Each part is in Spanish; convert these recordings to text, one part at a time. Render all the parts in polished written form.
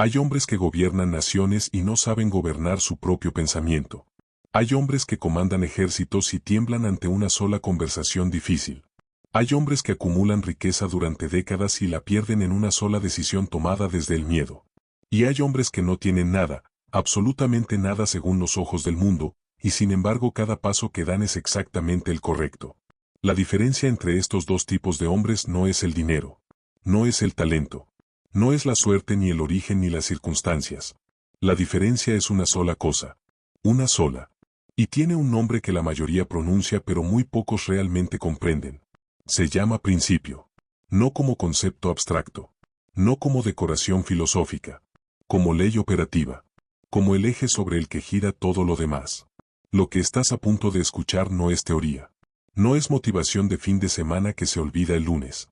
Hay hombres que gobiernan naciones y no saben gobernar su propio pensamiento. Hay hombres que comandan ejércitos y tiemblan ante una sola conversación difícil. Hay hombres que acumulan riqueza durante décadas y la pierden en una sola decisión tomada desde el miedo. Y hay hombres que no tienen nada, absolutamente nada según los ojos del mundo, y sin embargo cada paso que dan es exactamente el correcto. La diferencia entre estos dos tipos de hombres no es el dinero. No es el talento. No es la suerte ni el origen ni las circunstancias. La diferencia es una sola cosa. Una sola. Y tiene un nombre que la mayoría pronuncia pero muy pocos realmente comprenden. Se llama principio. No como concepto abstracto. No como decoración filosófica. Como ley operativa. Como el eje sobre el que gira todo lo demás. Lo que estás a punto de escuchar no es teoría. No es motivación de fin de semana que se olvida el lunes.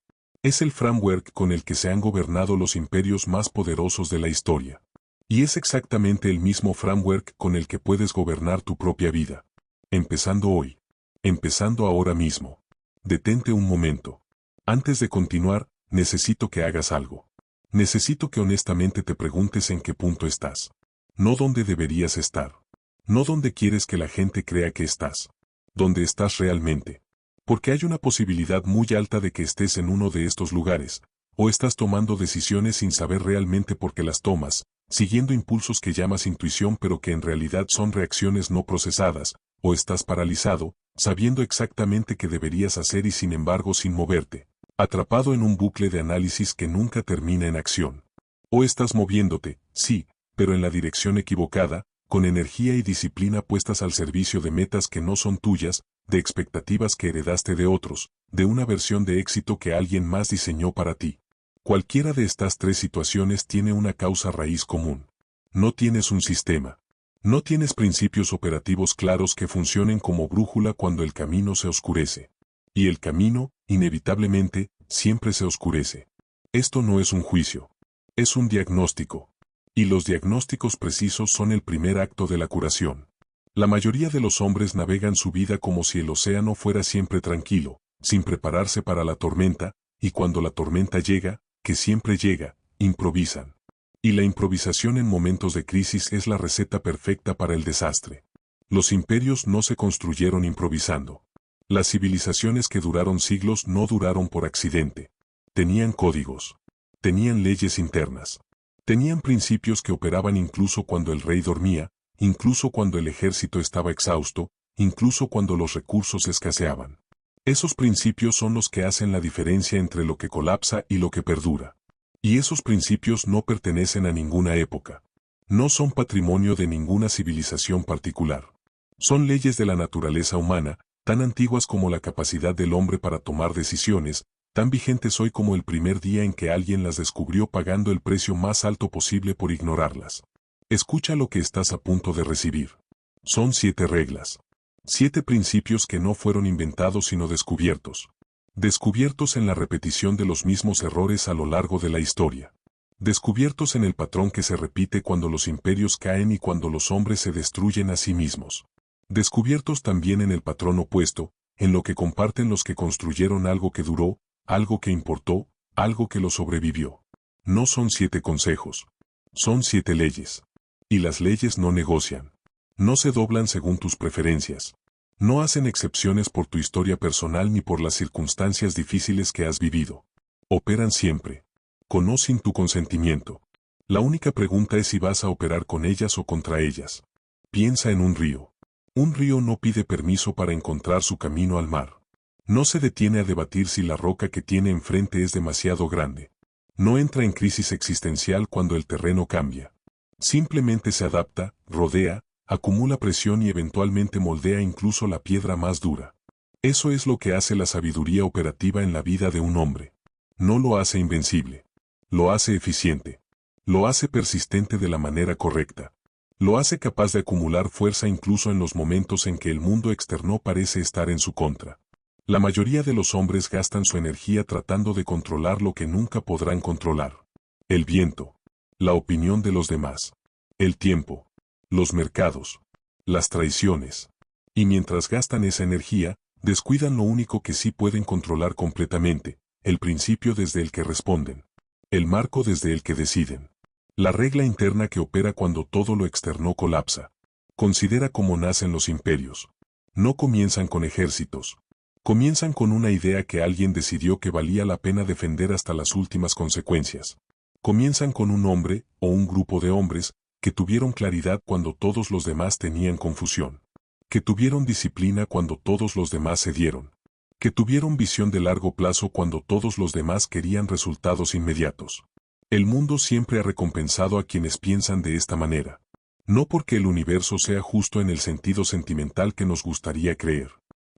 Es el framework con el que se han gobernado los imperios más poderosos de la historia. Y es exactamente el mismo framework con el que puedes gobernar tu propia vida. Empezando hoy. Empezando ahora mismo. Detente un momento. Antes de continuar, necesito que hagas algo. Necesito que honestamente te preguntes en qué punto estás. No dónde deberías estar. No dónde quieres que la gente crea que estás. Dónde estás realmente. Porque hay una posibilidad muy alta de que estés en uno de estos lugares, o estás tomando decisiones sin saber realmente por qué las tomas, siguiendo impulsos que llamas intuición pero que en realidad son reacciones no procesadas, o estás paralizado, sabiendo exactamente qué deberías hacer y sin embargo sin moverte, atrapado en un bucle de análisis que nunca termina en acción. O estás moviéndote, sí, pero en la dirección equivocada, con energía y disciplina puestas al servicio de metas que no son tuyas, de expectativas que heredaste de otros, de una versión de éxito que alguien más diseñó para ti. Cualquiera de estas tres situaciones tiene una causa raíz común. No tienes un sistema. No tienes principios operativos claros que funcionen como brújula cuando el camino se oscurece. Y el camino, inevitablemente, siempre se oscurece. Esto no es un juicio. Es un diagnóstico. Y los diagnósticos precisos son el primer acto de la curación. La mayoría de los hombres navegan su vida como si el océano fuera siempre tranquilo, sin prepararse para la tormenta, y cuando la tormenta llega, que siempre llega, improvisan. Y la improvisación en momentos de crisis es la receta perfecta para el desastre. Los imperios no se construyeron improvisando. Las civilizaciones que duraron siglos no duraron por accidente. Tenían códigos. Tenían leyes internas. Tenían principios que operaban incluso cuando el rey dormía, incluso cuando el ejército estaba exhausto, incluso cuando los recursos escaseaban. Esos principios son los que hacen la diferencia entre lo que colapsa y lo que perdura. Y esos principios no pertenecen a ninguna época. No son patrimonio de ninguna civilización particular. Son leyes de la naturaleza humana, tan antiguas como la capacidad del hombre para tomar decisiones, tan vigentes hoy como el primer día en que alguien las descubrió pagando el precio más alto posible por ignorarlas. Escucha lo que estás a punto de recibir. Son 7 reglas. 7 principios que no fueron inventados sino descubiertos. Descubiertos en la repetición de los mismos errores a lo largo de la historia. Descubiertos en el patrón que se repite cuando los imperios caen y cuando los hombres se destruyen a sí mismos. Descubiertos también en el patrón opuesto, en lo que comparten los que construyeron algo que duró, algo que importó, algo que lo sobrevivió. No son 7 consejos. Son 7 leyes. Y las leyes no negocian. No se doblan según tus preferencias. No hacen excepciones por tu historia personal ni por las circunstancias difíciles que has vivido. Operan siempre. Con o sin tu consentimiento. La única pregunta es si vas a operar con ellas o contra ellas. Piensa en un río. Un río no pide permiso para encontrar su camino al mar. No se detiene a debatir si la roca que tiene enfrente es demasiado grande. No entra en crisis existencial cuando el terreno cambia. Simplemente se adapta, rodea, acumula presión y eventualmente moldea incluso la piedra más dura. Eso es lo que hace la sabiduría operativa en la vida de un hombre. No lo hace invencible. Lo hace eficiente. Lo hace persistente de la manera correcta. Lo hace capaz de acumular fuerza incluso en los momentos en que el mundo externo parece estar en su contra. La mayoría de los hombres gastan su energía tratando de controlar lo que nunca podrán controlar. El viento. La opinión de los demás. El tiempo. Los mercados. Las traiciones. Y mientras gastan esa energía, descuidan lo único que sí pueden controlar completamente, el principio desde el que responden. El marco desde el que deciden. La regla interna que opera cuando todo lo externo colapsa. Considera cómo nacen los imperios. No comienzan con ejércitos. Comienzan con una idea que alguien decidió que valía la pena defender hasta las últimas consecuencias. Comienzan con un hombre, o un grupo de hombres, que tuvieron claridad cuando todos los demás tenían confusión. Que tuvieron disciplina cuando todos los demás cedieron. Que tuvieron visión de largo plazo cuando todos los demás querían resultados inmediatos. El mundo siempre ha recompensado a quienes piensan de esta manera. No porque el universo sea justo en el sentido sentimental que nos gustaría creer,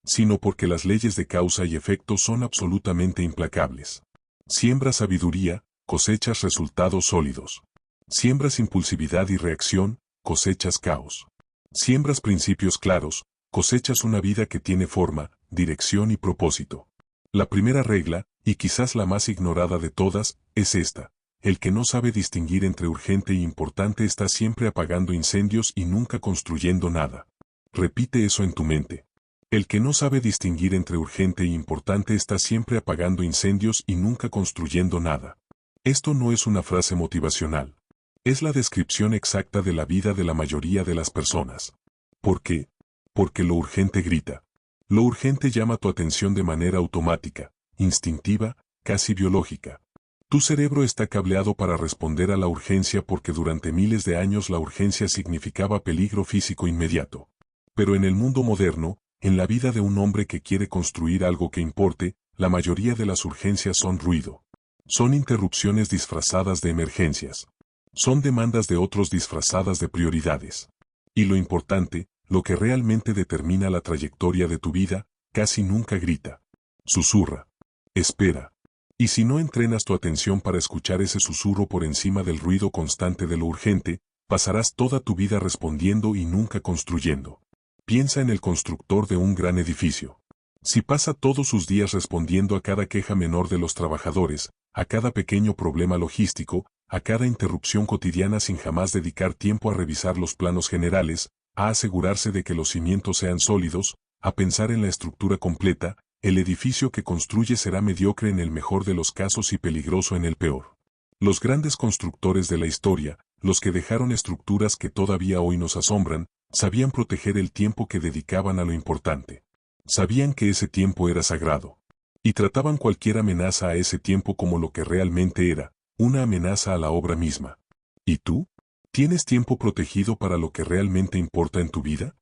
sino porque las leyes de causa y efecto son absolutamente implacables. Siembras sabiduría, cosechas resultados sólidos. Siembras impulsividad y reacción, cosechas caos. Siembras principios claros, cosechas una vida que tiene forma, dirección y propósito. La primera regla, y quizás la más ignorada de todas, es esta. El que no sabe distinguir entre urgente e importante está siempre apagando incendios y nunca construyendo nada. Repite eso en tu mente. El que no sabe distinguir entre urgente e importante está siempre apagando incendios y nunca construyendo nada. Esto no es una frase motivacional. Es la descripción exacta de la vida de la mayoría de las personas. ¿Por qué? Porque lo urgente grita. Lo urgente llama tu atención de manera automática, instintiva, casi biológica. Tu cerebro está cableado para responder a la urgencia porque durante miles de años la urgencia significaba peligro físico inmediato. Pero en el mundo moderno, en la vida de un hombre que quiere construir algo que importe, la mayoría de las urgencias son ruido. Son interrupciones disfrazadas de emergencias. Son demandas de otros disfrazadas de prioridades. Y lo importante, lo que realmente determina la trayectoria de tu vida, casi nunca grita. Susurra. Espera. Y si no entrenas tu atención para escuchar ese susurro por encima del ruido constante de lo urgente, pasarás toda tu vida respondiendo y nunca construyendo. Piensa en el constructor de un gran edificio. Si pasa todos sus días respondiendo a cada queja menor de los trabajadores, a cada pequeño problema logístico, a cada interrupción cotidiana sin jamás dedicar tiempo a revisar los planos generales, a asegurarse de que los cimientos sean sólidos, a pensar en la estructura completa, el edificio que construye será mediocre en el mejor de los casos y peligroso en el peor. Los grandes constructores de la historia, los que dejaron estructuras que todavía hoy nos asombran, sabían proteger el tiempo que dedicaban a lo importante. Sabían que ese tiempo era sagrado. Y trataban cualquier amenaza a ese tiempo como lo que realmente era, una amenaza a la obra misma. ¿Y tú? ¿Tienes tiempo protegido para lo que realmente importa en tu vida?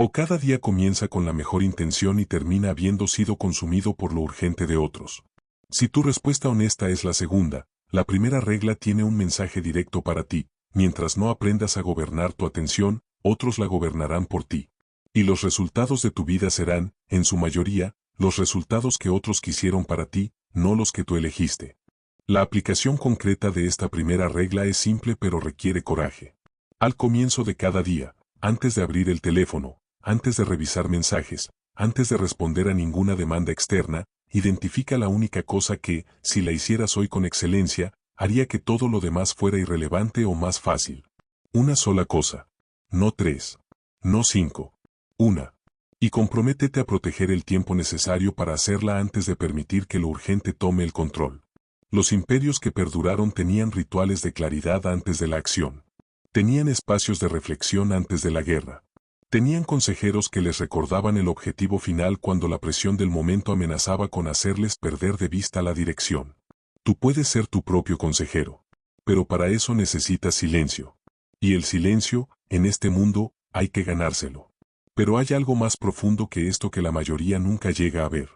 ¿O cada día comienza con la mejor intención y termina habiendo sido consumido por lo urgente de otros? Si tu respuesta honesta es la segunda, la primera regla tiene un mensaje directo para ti. Mientras no aprendas a gobernar tu atención, otros la gobernarán por ti. Y los resultados de tu vida serán, en su mayoría, los resultados que otros quisieron para ti, no los que tú elegiste. La aplicación concreta de esta primera regla es simple pero requiere coraje. Al comienzo de cada día, antes de abrir el teléfono, antes de revisar mensajes, antes de responder a ninguna demanda externa, identifica la única cosa que, si la hicieras hoy con excelencia, haría que todo lo demás fuera irrelevante o más fácil. Una sola cosa. No 3. No 5. Una. Y comprométete a proteger el tiempo necesario para hacerla antes de permitir que lo urgente tome el control. Los imperios que perduraron tenían rituales de claridad antes de la acción. Tenían espacios de reflexión antes de la guerra. Tenían consejeros que les recordaban el objetivo final cuando la presión del momento amenazaba con hacerles perder de vista la dirección. Tú puedes ser tu propio consejero. Pero para eso necesitas silencio. Y el silencio, en este mundo, hay que ganárselo. Pero hay algo más profundo que esto que la mayoría nunca llega a ver.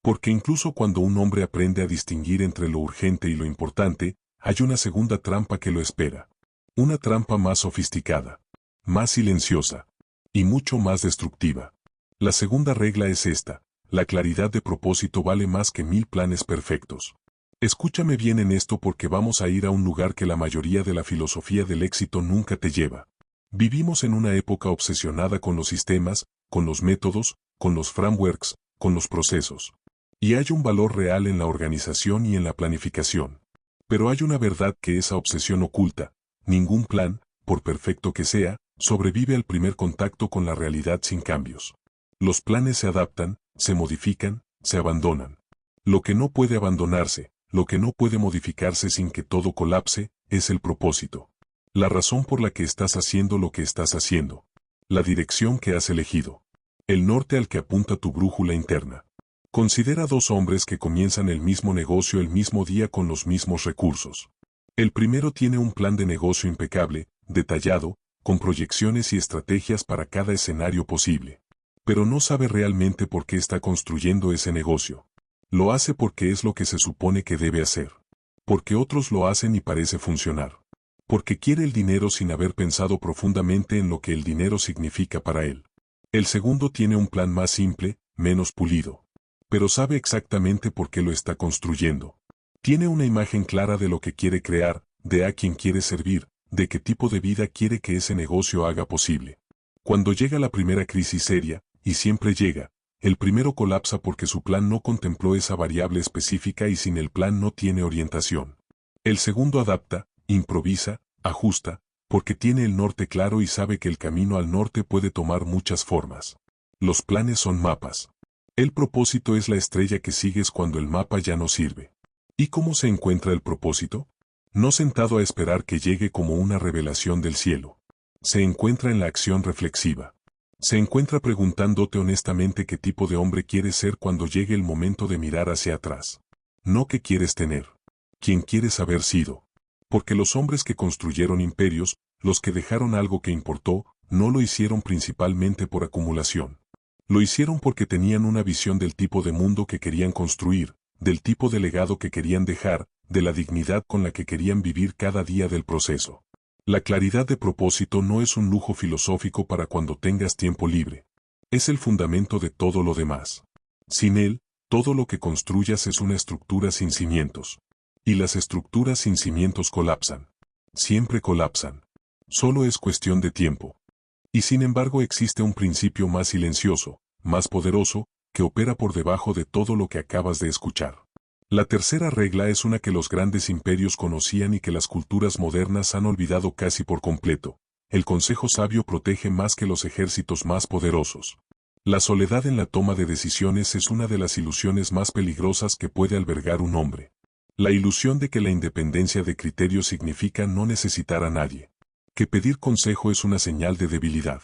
Porque incluso cuando un hombre aprende a distinguir entre lo urgente y lo importante, hay una segunda trampa que lo espera. Una trampa más sofisticada, más silenciosa y mucho más destructiva. La segunda regla es esta: la claridad de propósito vale más que 1000 planes perfectos. Escúchame bien en esto porque vamos a ir a un lugar que la mayoría de la filosofía del éxito nunca te lleva. Vivimos en una época obsesionada con los sistemas, con los métodos, con los frameworks, con los procesos. Y hay un valor real en la organización y en la planificación. Pero hay una verdad que esa obsesión oculta: ningún plan, por perfecto que sea, sobrevive al primer contacto con la realidad sin cambios. Los planes se adaptan, se modifican, se abandonan. Lo que no puede abandonarse, lo que no puede modificarse sin que todo colapse, es el propósito. La razón por la que estás haciendo lo que estás haciendo. La dirección que has elegido. El norte al que apunta tu brújula interna. Considera dos hombres que comienzan el mismo negocio el mismo día con los mismos recursos. El primero tiene un plan de negocio impecable, detallado, con proyecciones y estrategias para cada escenario posible. Pero no sabe realmente por qué está construyendo ese negocio. Lo hace porque es lo que se supone que debe hacer. Porque otros lo hacen y parece funcionar. Porque quiere el dinero sin haber pensado profundamente en lo que el dinero significa para él. El segundo tiene un plan más simple, menos pulido. Pero sabe exactamente por qué lo está construyendo. Tiene una imagen clara de lo que quiere crear, de a quién quiere servir, de qué tipo de vida quiere que ese negocio haga posible. Cuando llega la primera crisis seria, y siempre llega, el primero colapsa porque su plan no contempló esa variable específica y sin el plan no tiene orientación. El segundo adapta, improvisa, ajusta, porque tiene el norte claro y sabe que el camino al norte puede tomar muchas formas. Los planes son mapas. El propósito es la estrella que sigues cuando el mapa ya no sirve. ¿Y cómo se encuentra el propósito? No sentado a esperar que llegue como una revelación del cielo. Se encuentra en la acción reflexiva. Se encuentra preguntándote honestamente qué tipo de hombre quieres ser cuando llegue el momento de mirar hacia atrás. No qué quieres tener. ¿Quién quieres haber sido? Porque los hombres que construyeron imperios, los que dejaron algo que importó, no lo hicieron principalmente por acumulación. Lo hicieron porque tenían una visión del tipo de mundo que querían construir, del tipo de legado que querían dejar, de la dignidad con la que querían vivir cada día del proceso. La claridad de propósito no es un lujo filosófico para cuando tengas tiempo libre. Es el fundamento de todo lo demás. Sin él, todo lo que construyas es una estructura sin cimientos. Y las estructuras sin cimientos colapsan. Siempre colapsan. Solo es cuestión de tiempo. Y sin embargo existe un principio más silencioso, más poderoso, que opera por debajo de todo lo que acabas de escuchar. La tercera regla es una que los grandes imperios conocían y que las culturas modernas han olvidado casi por completo. El consejo sabio protege más que los ejércitos más poderosos. La soledad en la toma de decisiones es una de las ilusiones más peligrosas que puede albergar un hombre. La ilusión de que la independencia de criterio significa no necesitar a nadie. Que pedir consejo es una señal de debilidad.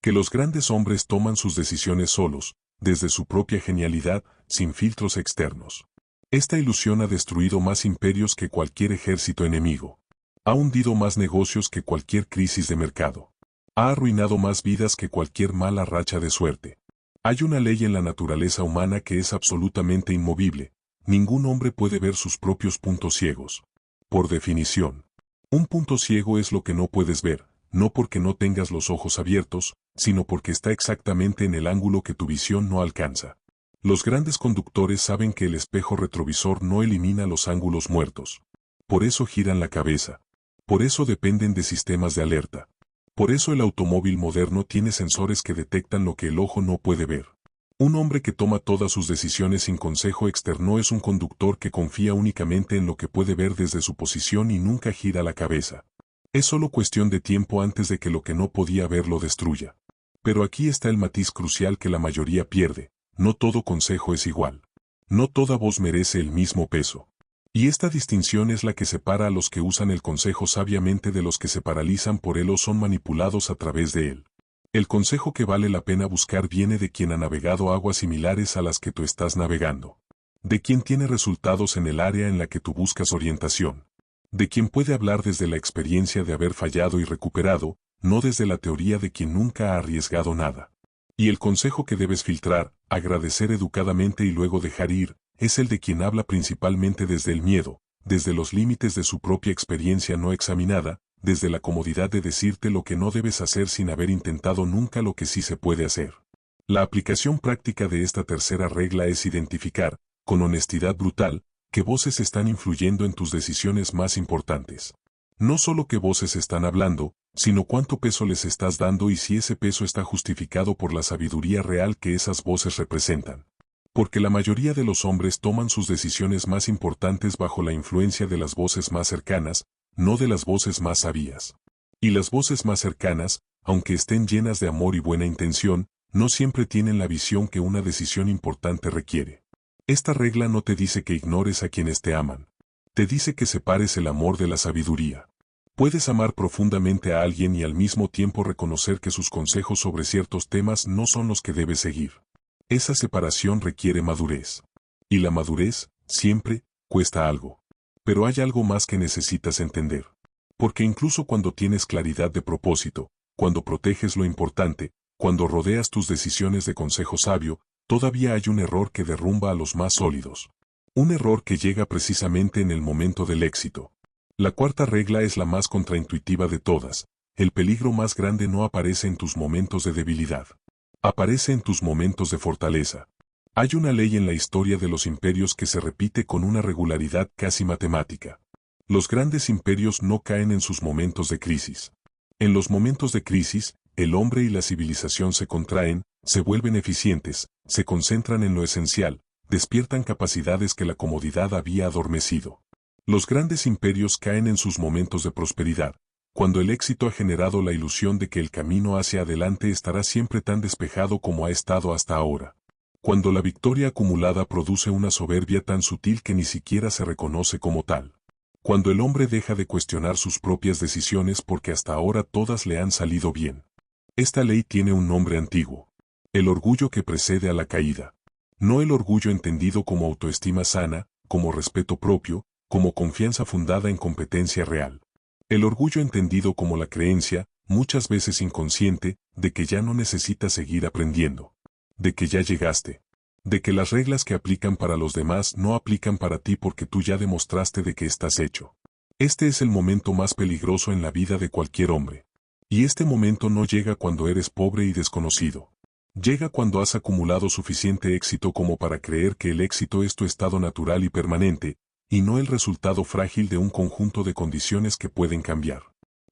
Que los grandes hombres toman sus decisiones solos, desde su propia genialidad, sin filtros externos. Esta ilusión ha destruido más imperios que cualquier ejército enemigo. Ha hundido más negocios que cualquier crisis de mercado. Ha arruinado más vidas que cualquier mala racha de suerte. Hay una ley en la naturaleza humana que es absolutamente inmovible. Ningún hombre puede ver sus propios puntos ciegos. Por definición. Un punto ciego es lo que no puedes ver, no porque no tengas los ojos abiertos, sino porque está exactamente en el ángulo que tu visión no alcanza. Los grandes conductores saben que el espejo retrovisor no elimina los ángulos muertos. Por eso giran la cabeza. Por eso dependen de sistemas de alerta. Por eso el automóvil moderno tiene sensores que detectan lo que el ojo no puede ver. Un hombre que toma todas sus decisiones sin consejo externo es un conductor que confía únicamente en lo que puede ver desde su posición y nunca gira la cabeza. Es solo cuestión de tiempo antes de que lo que no podía ver lo destruya. Pero aquí está el matiz crucial que la mayoría pierde. No todo consejo es igual. No toda voz merece el mismo peso. Y esta distinción es la que separa a los que usan el consejo sabiamente de los que se paralizan por él o son manipulados a través de él. El consejo que vale la pena buscar viene de quien ha navegado aguas similares a las que tú estás navegando. De quien tiene resultados en el área en la que tú buscas orientación. De quien puede hablar desde la experiencia de haber fallado y recuperado, no desde la teoría de quien nunca ha arriesgado nada. Y el consejo que debes filtrar, agradecer educadamente y luego dejar ir, es el de quien habla principalmente desde el miedo, desde los límites de su propia experiencia no examinada, desde la comodidad de decirte lo que no debes hacer sin haber intentado nunca lo que sí se puede hacer. La aplicación práctica de esta tercera regla es identificar, con honestidad brutal, qué voces están influyendo en tus decisiones más importantes. No solo qué voces están hablando, sino cuánto peso les estás dando y si ese peso está justificado por la sabiduría real que esas voces representan. Porque la mayoría de los hombres toman sus decisiones más importantes bajo la influencia de las voces más cercanas, no de las voces más sabias. Y las voces más cercanas, aunque estén llenas de amor y buena intención, no siempre tienen la visión que una decisión importante requiere. Esta regla no te dice que ignores a quienes te aman. Te dice que separes el amor de la sabiduría. Puedes amar profundamente a alguien y al mismo tiempo reconocer que sus consejos sobre ciertos temas no son los que debes seguir. Esa separación requiere madurez. Y la madurez, siempre, cuesta algo. Pero hay algo más que necesitas entender. Porque incluso cuando tienes claridad de propósito, cuando proteges lo importante, cuando rodeas tus decisiones de consejo sabio, todavía hay un error que derrumba a los más sólidos. Un error que llega precisamente en el momento del éxito. La cuarta regla es la más contraintuitiva de todas. El peligro más grande no aparece en tus momentos de debilidad. Aparece en tus momentos de fortaleza. Hay una ley en la historia de los imperios que se repite con una regularidad casi matemática. Los grandes imperios no caen en sus momentos de crisis. En los momentos de crisis, el hombre y la civilización se contraen, se vuelven eficientes, se concentran en lo esencial, despiertan capacidades que la comodidad había adormecido. Los grandes imperios caen en sus momentos de prosperidad, cuando el éxito ha generado la ilusión de que el camino hacia adelante estará siempre tan despejado como ha estado hasta ahora. Cuando la victoria acumulada produce una soberbia tan sutil que ni siquiera se reconoce como tal. Cuando el hombre deja de cuestionar sus propias decisiones porque hasta ahora todas le han salido bien. Esta ley tiene un nombre antiguo. El orgullo que precede a la caída. No el orgullo entendido como autoestima sana, como respeto propio, como confianza fundada en competencia real. El orgullo entendido como la creencia, muchas veces inconsciente, de que ya no necesitas seguir aprendiendo. De que ya llegaste. De que las reglas que aplican para los demás no aplican para ti porque tú ya demostraste de que estás hecho. Este es el momento más peligroso en la vida de cualquier hombre. Y este momento no llega cuando eres pobre y desconocido. Llega cuando has acumulado suficiente éxito como para creer que el éxito es tu estado natural y permanente, y no el resultado frágil de un conjunto de condiciones que pueden cambiar.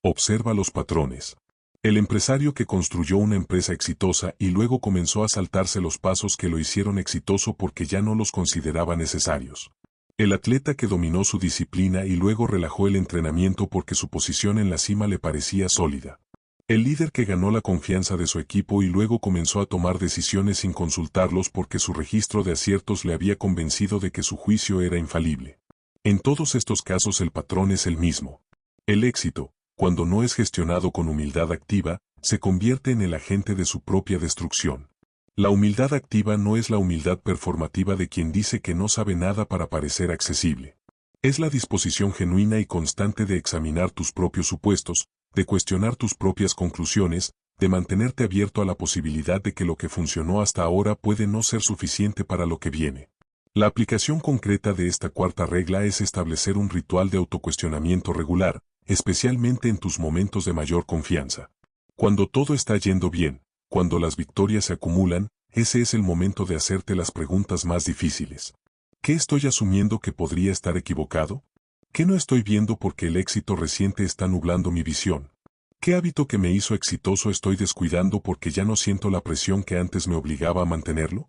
Observa los patrones. El empresario que construyó una empresa exitosa y luego comenzó a saltarse los pasos que lo hicieron exitoso porque ya no los consideraba necesarios. El atleta que dominó su disciplina y luego relajó el entrenamiento porque su posición en la cima le parecía sólida. El líder que ganó la confianza de su equipo y luego comenzó a tomar decisiones sin consultarlos porque su registro de aciertos le había convencido de que su juicio era infalible. En todos estos casos el patrón es el mismo. El éxito, cuando no es gestionado con humildad activa, se convierte en el agente de su propia destrucción. La humildad activa no es la humildad performativa de quien dice que no sabe nada para parecer accesible. Es la disposición genuina y constante de examinar tus propios supuestos, de cuestionar tus propias conclusiones, de mantenerte abierto a la posibilidad de que lo que funcionó hasta ahora puede no ser suficiente para lo que viene. La aplicación concreta de esta cuarta regla es establecer un ritual de autocuestionamiento regular, especialmente en tus momentos de mayor confianza. Cuando todo está yendo bien, cuando las victorias se acumulan, ese es el momento de hacerte las preguntas más difíciles. ¿Qué estoy asumiendo que podría estar equivocado? ¿Qué no estoy viendo porque el éxito reciente está nublando mi visión? ¿Qué hábito que me hizo exitoso estoy descuidando porque ya no siento la presión que antes me obligaba a mantenerlo?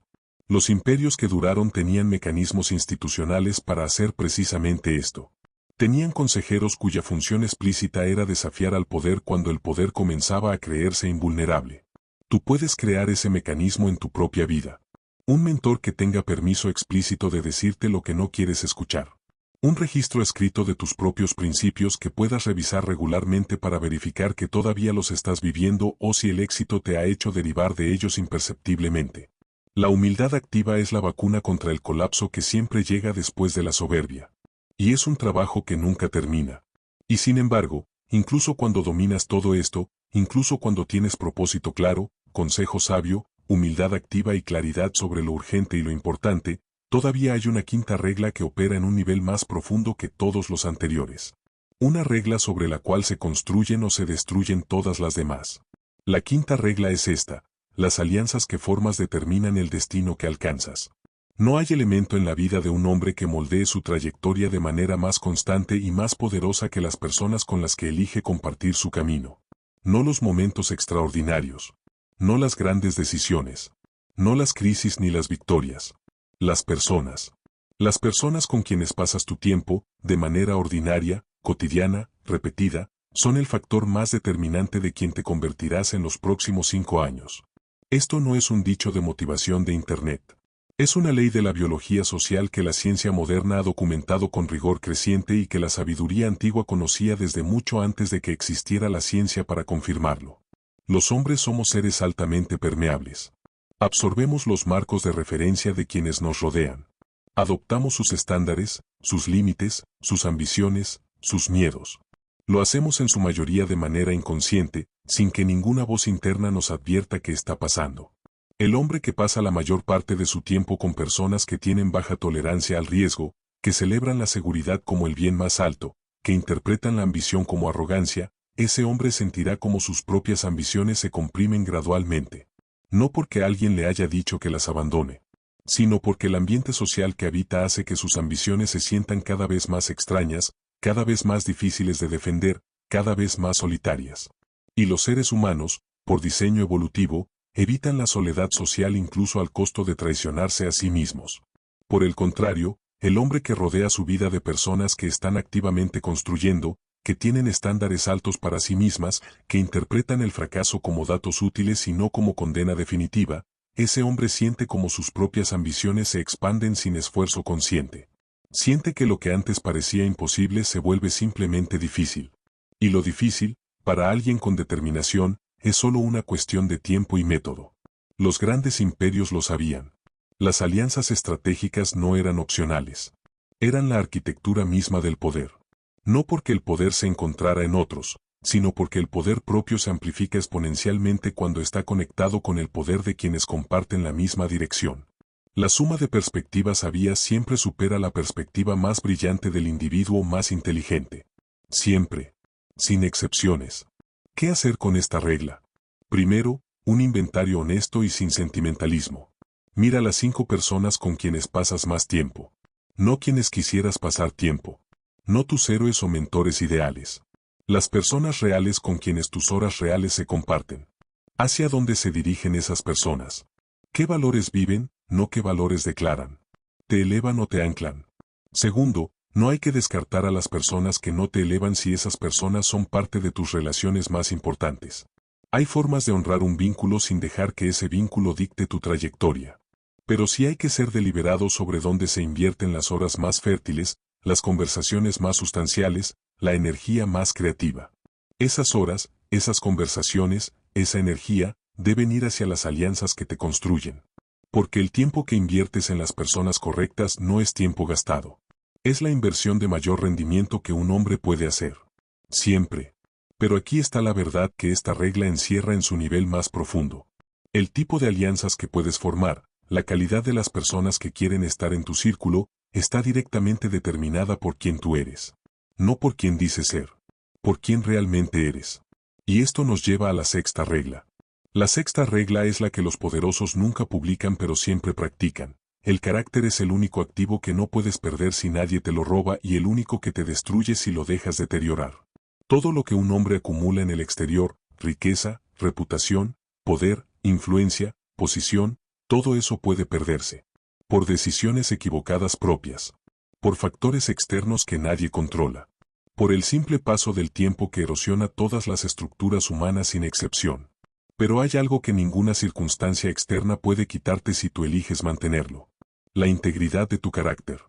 Los imperios que duraron tenían mecanismos institucionales para hacer precisamente esto. Tenían consejeros cuya función explícita era desafiar al poder cuando el poder comenzaba a creerse invulnerable. Tú puedes crear ese mecanismo en tu propia vida. Un mentor que tenga permiso explícito de decirte lo que no quieres escuchar. Un registro escrito de tus propios principios que puedas revisar regularmente para verificar que todavía los estás viviendo o si el éxito te ha hecho derivar de ellos imperceptiblemente. La humildad activa es la vacuna contra el colapso que siempre llega después de la soberbia. Y es un trabajo que nunca termina. Y sin embargo, incluso cuando dominas todo esto, incluso cuando tienes propósito claro, consejo sabio, humildad activa y claridad sobre lo urgente y lo importante, todavía hay una quinta regla que opera en un nivel más profundo que todos los anteriores. Una regla sobre la cual se construyen o se destruyen todas las demás. La quinta regla es esta: las alianzas que formas determinan el destino que alcanzas. No hay elemento en la vida de un hombre que moldee su trayectoria de manera más constante y más poderosa que las personas con las que elige compartir su camino. No los momentos extraordinarios. No las grandes decisiones. No las crisis ni las victorias. Las personas. Las personas con quienes pasas tu tiempo, de manera ordinaria, cotidiana, repetida, son el factor más determinante de quien te convertirás en los próximos 5 años. Esto no es un dicho de motivación de Internet. Es una ley de la biología social que la ciencia moderna ha documentado con rigor creciente y que la sabiduría antigua conocía desde mucho antes de que existiera la ciencia para confirmarlo. Los hombres somos seres altamente permeables. Absorbemos los marcos de referencia de quienes nos rodean. Adoptamos sus estándares, sus límites, sus ambiciones, sus miedos. Lo hacemos en su mayoría de manera inconsciente, sin que ninguna voz interna nos advierta qué está pasando. El hombre que pasa la mayor parte de su tiempo con personas que tienen baja tolerancia al riesgo, que celebran la seguridad como el bien más alto, que interpretan la ambición como arrogancia, ese hombre sentirá como sus propias ambiciones se comprimen gradualmente. No porque alguien le haya dicho que las abandone, sino porque el ambiente social que habita hace que sus ambiciones se sientan cada vez más extrañas, cada vez más difíciles de defender, cada vez más solitarias. Y los seres humanos, por diseño evolutivo, evitan la soledad social incluso al costo de traicionarse a sí mismos. Por el contrario, el hombre que rodea su vida de personas que están activamente construyendo, que tienen estándares altos para sí mismas, que interpretan el fracaso como datos útiles y no como condena definitiva, ese hombre siente como sus propias ambiciones se expanden sin esfuerzo consciente. Siente que lo que antes parecía imposible se vuelve simplemente difícil. Y lo difícil, para alguien con determinación, es solo una cuestión de tiempo y método. Los grandes imperios lo sabían. Las alianzas estratégicas no eran opcionales. Eran la arquitectura misma del poder. No porque el poder se encontrara en otros, sino porque el poder propio se amplifica exponencialmente cuando está conectado con el poder de quienes comparten la misma dirección. La suma de perspectivas sabias siempre supera la perspectiva más brillante del individuo más inteligente. Siempre. Sin excepciones. ¿Qué hacer con esta regla? Primero, un inventario honesto y sin sentimentalismo. Mira las 5 personas con quienes pasas más tiempo. No quienes quisieras pasar tiempo. No tus héroes o mentores ideales. Las personas reales con quienes tus horas reales se comparten. ¿Hacia dónde se dirigen esas personas? ¿Qué valores viven, no qué valores declaran? ¿Te elevan o te anclan? Segundo, no hay que descartar a las personas que no te elevan si esas personas son parte de tus relaciones más importantes. Hay formas de honrar un vínculo sin dejar que ese vínculo dicte tu trayectoria. Pero sí hay que ser deliberado sobre dónde se invierten las horas más fértiles, las conversaciones más sustanciales, la energía más creativa. Esas horas, esas conversaciones, esa energía, deben ir hacia las alianzas que te construyen. Porque el tiempo que inviertes en las personas correctas no es tiempo gastado. Es la inversión de mayor rendimiento que un hombre puede hacer. Siempre. Pero aquí está la verdad que esta regla encierra en su nivel más profundo. El tipo de alianzas que puedes formar, la calidad de las personas que quieren estar en tu círculo, está directamente determinada por quien tú eres. No por quien dices ser. Por quien realmente eres. Y esto nos lleva a la sexta regla. La sexta regla es la que los poderosos nunca publican pero siempre practican. El carácter es el único activo que no puedes perder si nadie te lo roba y el único que te destruye si lo dejas deteriorar. Todo lo que un hombre acumula en el exterior, riqueza, reputación, poder, influencia, posición, todo eso puede perderse. Por decisiones equivocadas propias. Por factores externos que nadie controla. Por el simple paso del tiempo que erosiona todas las estructuras humanas sin excepción. Pero hay algo que ninguna circunstancia externa puede quitarte si tú eliges mantenerlo. La integridad de tu carácter.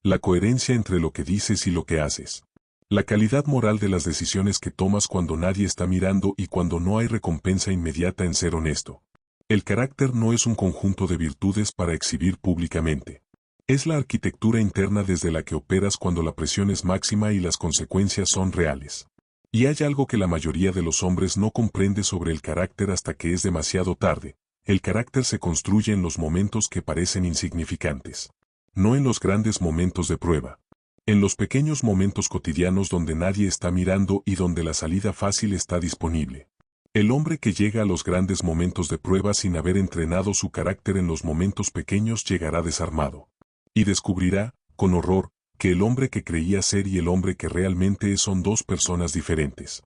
La coherencia entre lo que dices y lo que haces. La calidad moral de las decisiones que tomas cuando nadie está mirando y cuando no hay recompensa inmediata en ser honesto. El carácter no es un conjunto de virtudes para exhibir públicamente. Es la arquitectura interna desde la que operas cuando la presión es máxima y las consecuencias son reales. Y hay algo que la mayoría de los hombres no comprende sobre el carácter hasta que es demasiado tarde. El carácter se construye en los momentos que parecen insignificantes. No en los grandes momentos de prueba. En los pequeños momentos cotidianos donde nadie está mirando y donde la salida fácil está disponible. El hombre que llega a los grandes momentos de prueba sin haber entrenado su carácter en los momentos pequeños llegará desarmado. Y descubrirá, con horror, que el hombre que creía ser y el hombre que realmente es son dos personas diferentes.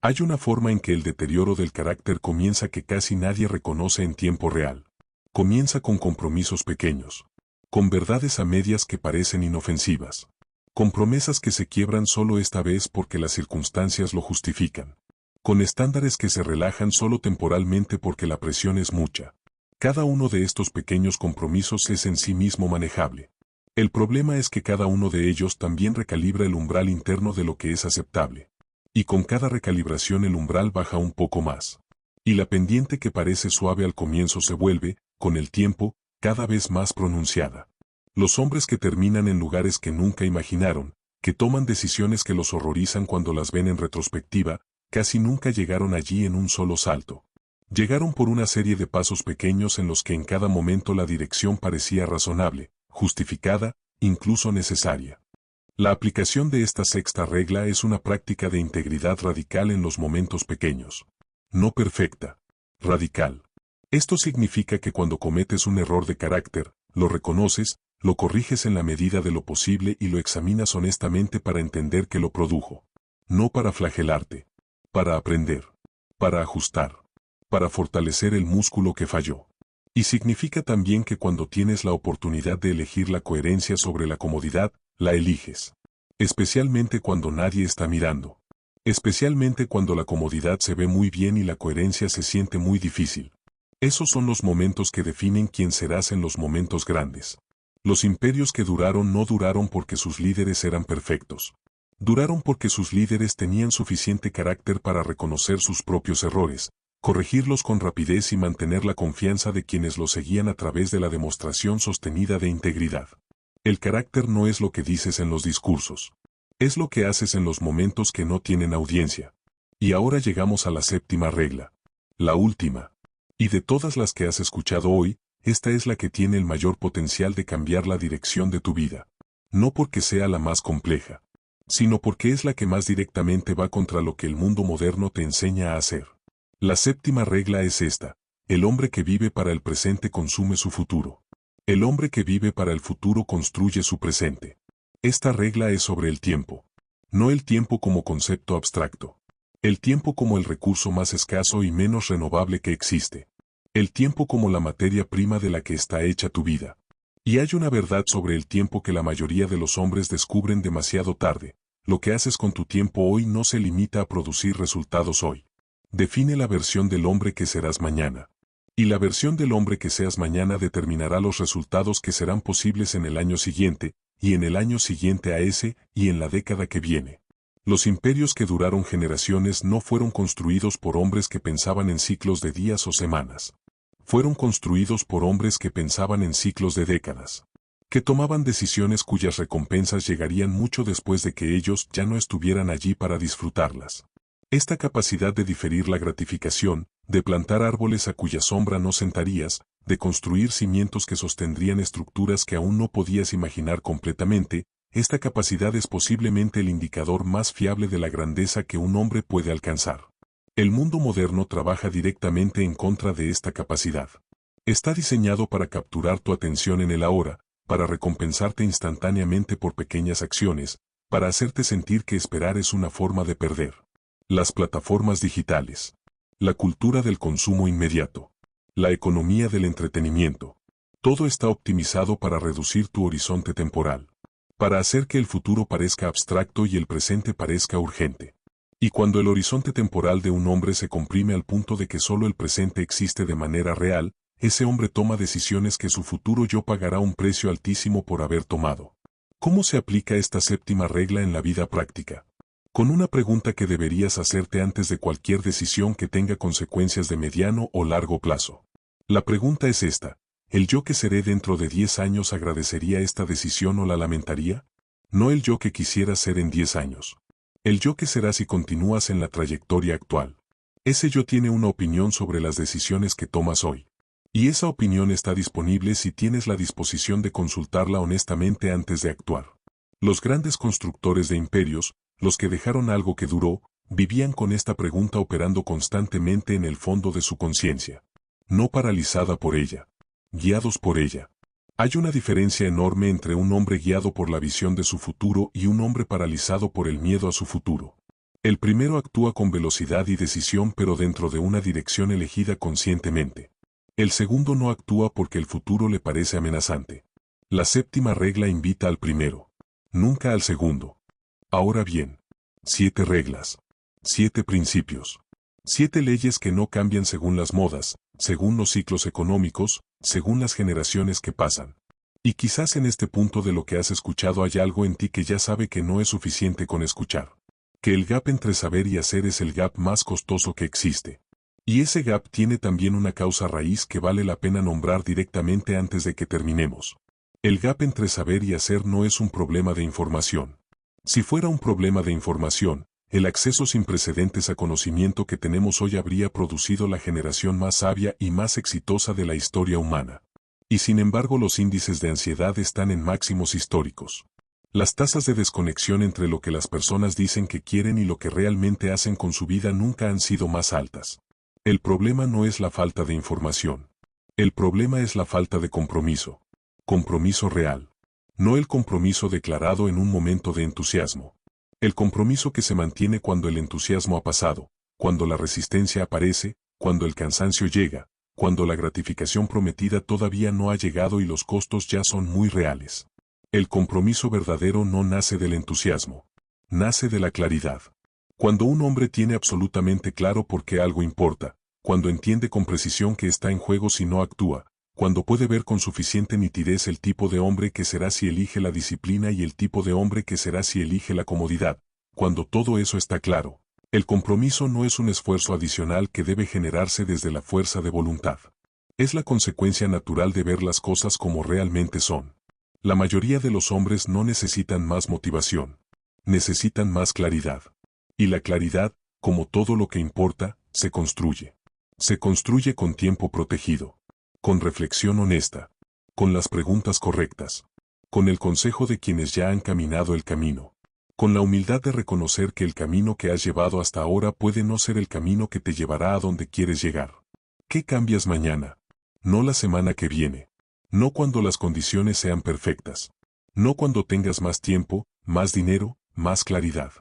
Hay una forma en que el deterioro del carácter comienza que casi nadie reconoce en tiempo real. Comienza con compromisos pequeños. Con verdades a medias que parecen inofensivas. Con promesas que se quiebran solo esta vez porque las circunstancias lo justifican. Con estándares que se relajan solo temporalmente porque la presión es mucha. Cada uno de estos pequeños compromisos es en sí mismo manejable. El problema es que cada uno de ellos también recalibra el umbral interno de lo que es aceptable. Y con cada recalibración el umbral baja un poco más. Y la pendiente que parece suave al comienzo se vuelve, con el tiempo, cada vez más pronunciada. Los hombres que terminan en lugares que nunca imaginaron, que toman decisiones que los horrorizan cuando las ven en retrospectiva, casi nunca llegaron allí en un solo salto. Llegaron por una serie de pasos pequeños en los que en cada momento la dirección parecía razonable, justificada, incluso necesaria. La aplicación de esta sexta regla es una práctica de integridad radical en los momentos pequeños. No perfecta. Radical. Esto significa que cuando cometes un error de carácter, lo reconoces, lo corriges en la medida de lo posible y lo examinas honestamente para entender que lo produjo. No para flagelarte. Para aprender. Para ajustar. Para fortalecer el músculo que falló. Y significa también que cuando tienes la oportunidad de elegir la coherencia sobre la comodidad, la eliges. Especialmente cuando nadie está mirando. Especialmente cuando la comodidad se ve muy bien y la coherencia se siente muy difícil. Esos son los momentos que definen quién serás en los momentos grandes. Los imperios que duraron no duraron porque sus líderes eran perfectos. Duraron porque sus líderes tenían suficiente carácter para reconocer sus propios errores, corregirlos con rapidez y mantener la confianza de quienes los seguían a través de la demostración sostenida de integridad. El carácter no es lo que dices en los discursos. Es lo que haces en los momentos que no tienen audiencia. Y ahora llegamos a la séptima regla. La última. Y de todas las que has escuchado hoy, esta es la que tiene el mayor potencial de cambiar la dirección de tu vida. No porque sea la más compleja, sino porque es la que más directamente va contra lo que el mundo moderno te enseña a hacer. La séptima regla es esta: el hombre que vive para el presente consume su futuro. El hombre que vive para el futuro construye su presente. Esta regla es sobre el tiempo. No el tiempo como concepto abstracto. El tiempo como el recurso más escaso y menos renovable que existe. El tiempo como la materia prima de la que está hecha tu vida. Y hay una verdad sobre el tiempo que la mayoría de los hombres descubren demasiado tarde. Lo que haces con tu tiempo hoy no se limita a producir resultados hoy. Define la versión del hombre que serás mañana. Y la versión del hombre que seas mañana determinará los resultados que serán posibles en el año siguiente, y en el año siguiente a ese, y en la década que viene. Los imperios que duraron generaciones no fueron construidos por hombres que pensaban en ciclos de días o semanas. Fueron construidos por hombres que pensaban en ciclos de décadas. Que tomaban decisiones cuyas recompensas llegarían mucho después de que ellos ya no estuvieran allí para disfrutarlas. Esta capacidad de diferir la gratificación, de plantar árboles a cuya sombra no sentarías, de construir cimientos que sostendrían estructuras que aún no podías imaginar completamente, esta capacidad es posiblemente el indicador más fiable de la grandeza que un hombre puede alcanzar. El mundo moderno trabaja directamente en contra de esta capacidad. Está diseñado para capturar tu atención en el ahora, para recompensarte instantáneamente por pequeñas acciones, para hacerte sentir que esperar es una forma de perder. Las plataformas digitales. La cultura del consumo inmediato. La economía del entretenimiento. Todo está optimizado para reducir tu horizonte temporal. Para hacer que el futuro parezca abstracto y el presente parezca urgente. Y cuando el horizonte temporal de un hombre se comprime al punto de que solo el presente existe de manera real, ese hombre toma decisiones que su futuro yo pagará un precio altísimo por haber tomado. ¿Cómo se aplica esta séptima regla en la vida práctica? Con una pregunta que deberías hacerte antes de cualquier decisión que tenga consecuencias de mediano o largo plazo. La pregunta es esta: ¿el yo que seré dentro de 10 años agradecería esta decisión o la lamentaría? No el yo que quisiera ser en 10 años. El yo que serás si continúas en la trayectoria actual. Ese yo tiene una opinión sobre las decisiones que tomas hoy. Y esa opinión está disponible si tienes la disposición de consultarla honestamente antes de actuar. Los grandes constructores de imperios, los que dejaron algo que duró, vivían con esta pregunta operando constantemente en el fondo de su conciencia. No paralizada por ella. Guiados por ella. Hay una diferencia enorme entre un hombre guiado por la visión de su futuro y un hombre paralizado por el miedo a su futuro. El primero actúa con velocidad y decisión pero dentro de una dirección elegida conscientemente. El segundo no actúa porque el futuro le parece amenazante. La séptima regla invita al primero. Nunca al segundo. Ahora bien, 7 reglas. 7 principios. 7 leyes que no cambian según las modas, según los ciclos económicos, según las generaciones que pasan. Y quizás en este punto de lo que has escuchado hay algo en ti que ya sabe que no es suficiente con escuchar. Que el gap entre saber y hacer es el gap más costoso que existe. Y ese gap tiene también una causa raíz que vale la pena nombrar directamente antes de que terminemos. El gap entre saber y hacer no es un problema de información. Si fuera un problema de información, el acceso sin precedentes a conocimiento que tenemos hoy habría producido la generación más sabia y más exitosa de la historia humana. Y sin embargo los índices de ansiedad están en máximos históricos. Las tasas de desconexión entre lo que las personas dicen que quieren y lo que realmente hacen con su vida nunca han sido más altas. El problema no es la falta de información. El problema es la falta de compromiso. Compromiso real. No el compromiso declarado en un momento de entusiasmo. El compromiso que se mantiene cuando el entusiasmo ha pasado, cuando la resistencia aparece, cuando el cansancio llega, cuando la gratificación prometida todavía no ha llegado y los costos ya son muy reales. El compromiso verdadero no nace del entusiasmo. Nace de la claridad. Cuando un hombre tiene absolutamente claro por qué algo importa, cuando entiende con precisión que está en juego si no actúa, cuando puede ver con suficiente nitidez el tipo de hombre que será si elige la disciplina y el tipo de hombre que será si elige la comodidad, cuando todo eso está claro, el compromiso no es un esfuerzo adicional que debe generarse desde la fuerza de voluntad. Es la consecuencia natural de ver las cosas como realmente son. La mayoría de los hombres no necesitan más motivación. Necesitan más claridad. Y la claridad, como todo lo que importa, se construye. Se construye con tiempo protegido. Con reflexión honesta, con las preguntas correctas, con el consejo de quienes ya han caminado el camino, con la humildad de reconocer que el camino que has llevado hasta ahora puede no ser el camino que te llevará a donde quieres llegar. ¿Qué cambias mañana? No la semana que viene. No cuando las condiciones sean perfectas. No cuando tengas más tiempo, más dinero, más claridad.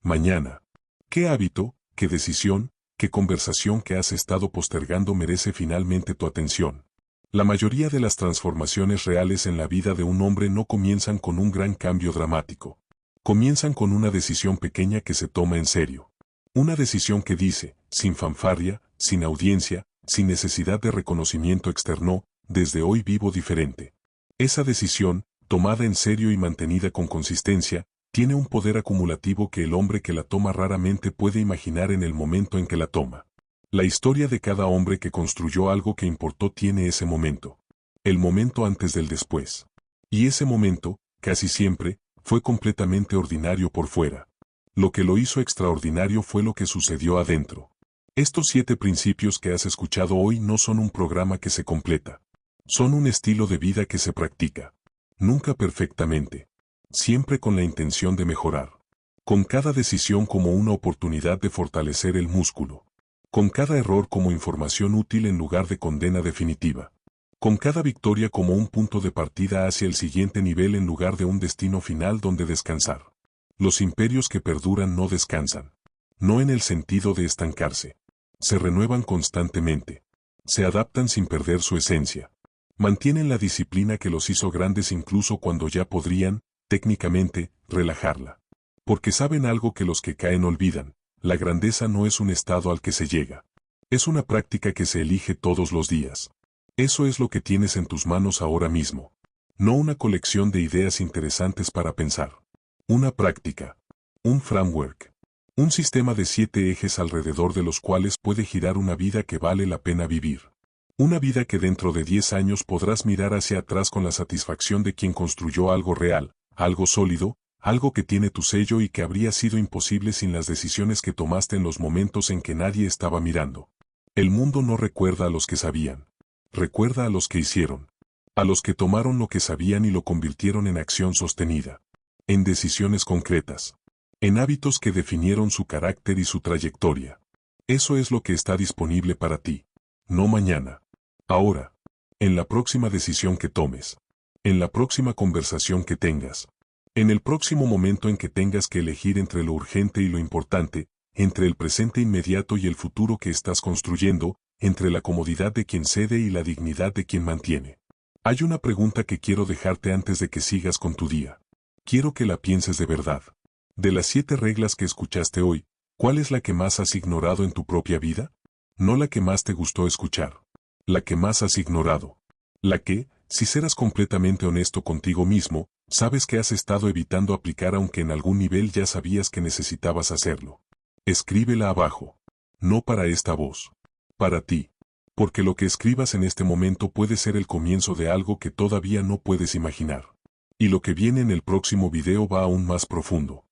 Mañana. ¿Qué hábito, qué decisión, qué conversación que has estado postergando merece finalmente tu atención? La mayoría de las transformaciones reales en la vida de un hombre no comienzan con un gran cambio dramático. Comienzan con una decisión pequeña que se toma en serio. Una decisión que dice, sin fanfarria, sin audiencia, sin necesidad de reconocimiento externo, desde hoy vivo diferente. Esa decisión, tomada en serio y mantenida con consistencia, tiene un poder acumulativo que el hombre que la toma raramente puede imaginar en el momento en que la toma. La historia de cada hombre que construyó algo que importó tiene ese momento. El momento antes del después. Y ese momento, casi siempre, fue completamente ordinario por fuera. Lo que lo hizo extraordinario fue lo que sucedió adentro. Estos 7 principios que has escuchado hoy no son un programa que se completa. Son un estilo de vida que se practica. Nunca perfectamente. Siempre con la intención de mejorar. Con cada decisión como una oportunidad de fortalecer el músculo. Con cada error como información útil en lugar de condena definitiva. Con cada victoria como un punto de partida hacia el siguiente nivel en lugar de un destino final donde descansar. Los imperios que perduran no descansan. No en el sentido de estancarse. Se renuevan constantemente. Se adaptan sin perder su esencia. Mantienen la disciplina que los hizo grandes incluso cuando ya podrían, técnicamente, relajarla. Porque saben algo que los que caen olvidan. La grandeza no es un estado al que se llega. Es una práctica que se elige todos los días. Eso es lo que tienes en tus manos ahora mismo. No una colección de ideas interesantes para pensar. Una práctica. Un framework. Un sistema de 7 ejes alrededor de los cuales puede girar una vida que vale la pena vivir. Una vida que dentro de 10 años podrás mirar hacia atrás con la satisfacción de quien construyó algo real, algo sólido, algo que tiene tu sello y que habría sido imposible sin las decisiones que tomaste en los momentos en que nadie estaba mirando. El mundo no recuerda a los que sabían. Recuerda a los que hicieron. A los que tomaron lo que sabían y lo convirtieron en acción sostenida. En decisiones concretas. En hábitos que definieron su carácter y su trayectoria. Eso es lo que está disponible para ti. No mañana. Ahora. En la próxima decisión que tomes. En la próxima conversación que tengas. En el próximo momento en que tengas que elegir entre lo urgente y lo importante, entre el presente inmediato y el futuro que estás construyendo, entre la comodidad de quien cede y la dignidad de quien mantiene. Hay una pregunta que quiero dejarte antes de que sigas con tu día. Quiero que la pienses de verdad. De las 7 reglas que escuchaste hoy, ¿Cuál es la que más has ignorado en tu propia vida? No la que más te gustó escuchar. La que más has ignorado. La que, si serás completamente honesto contigo mismo, sabes que has estado evitando aplicar aunque en algún nivel ya sabías que necesitabas hacerlo. Escríbela abajo. No para esta voz. Para ti. Porque lo que escribas en este momento puede ser el comienzo de algo que todavía no puedes imaginar. Y lo que viene en el próximo video va aún más profundo.